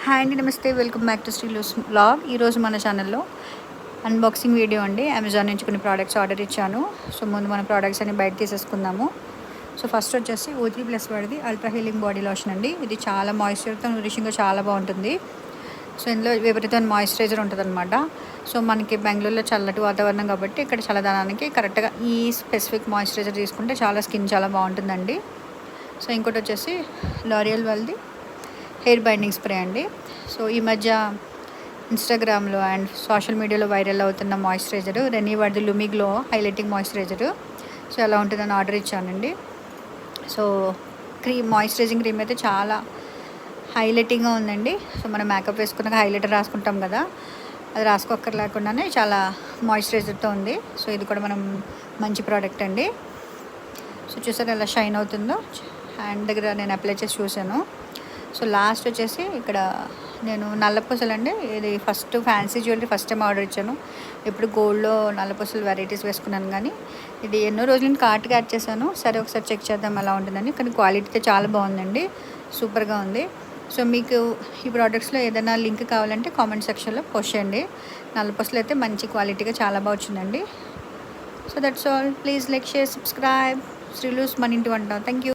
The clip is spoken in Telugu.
హాయ్ అండి, నమస్తే. Welcome back to Srilu's vlog. ఈరోజు మన ఛానల్లో అన్బాక్సింగ్ వీడియో అండి. అమెజాన్ నుంచి కొన్ని ప్రోడక్ట్స్ ఆర్డర్ ఇచ్చాను. సో ముందు మన ప్రోడక్ట్స్ అన్ని బయట తీసేసుకుందాము. సో ఫస్ట్ వచ్చేసి O3+ వాడిది అల్ట్రా హీలింగ్ బాడీ లోషన్ అండి. ఇది చాలా మాయిశ్చర్తో నూరిషింగ్గా చాలా బాగుంటుంది. సో ఇందులో విపరీతమైన మాయిశ్చరైజర్ ఉంటుందన్నమాట. సో మనకి బెంగళూరులో చల్లటి వాతావరణం కాబట్టి ఇక్కడ చల్లదనానికి కరెక్ట్గా ఈ స్పెసిఫిక్ మాయిశ్చరైజర్ తీసుకుంటే చాలా స్కిన్ చాలా బాగుంటుందండి. సో ఇంకోటి వచ్చేసి లారియల్ వాళ్ళది హెయిర్ బైండింగ్ స్ప్రే అండి. సో ఈ మధ్య ఇన్స్టాగ్రామ్లో అండ్ సోషల్ మీడియాలో వైరల్ అవుతున్న మాయిశ్చరైజరు రెనీ వాడిది లూమి గ్లో హైలైటింగ్ మాయిశ్చరైజరు. సో ఎలా ఉంటుందని ఆర్డర్ ఇచ్చానండి. సో మాయిశ్చరైజింగ్ క్రీమ్ అయితే చాలా హైలైటింగ్గా ఉందండి. సో మనం మేకప్ వేసుకున్నాక హైలైటర్ రాసుకుంటాం కదా, అది రాసుకోక్కర్లేకుండానే చాలా మాయిశ్చరైజర్తో ఉంది. సో ఇది కూడా మనం మంచి ప్రోడక్ట్ అండి. సో చూసారు ఎలా షైన్ అవుతుందో. హ్యాండ్ దగ్గర నేను అప్లై చేసి చూశాను. సో లాస్ట్ వచ్చేసి ఇక్కడ నేను నల్లపూసలు అండి. ఇది first fancy jewellery first time order ఇచ్చాను. ఇప్పుడు గోల్డ్లో నల్లపూసలు వెరైటీస్ వేసుకున్నాను, కానీ ఇది ఎన్నో రోజుల నుంచి కార్ట్కి యాడ్ చేశాను. సరే ఒకసారి చెక్ చేద్దాం ఎలా ఉంటుందని. కానీ క్వాలిటీ అయితే చాలా బాగుందండి, సూపర్గా ఉంది. సో మీకు ఈ ప్రోడక్ట్స్లో ఏదైనా లింక్ కావాలంటే కామెంట్ సెక్షన్లో పోస్ట్ చేయండి. నల్లపూసలు అయితే మంచి క్వాలిటీగా చాలా బాగా వచ్చిందండి. So that's all. Please like, share, subscribe. Srilu's మన ఇంటి వంట. Thank you.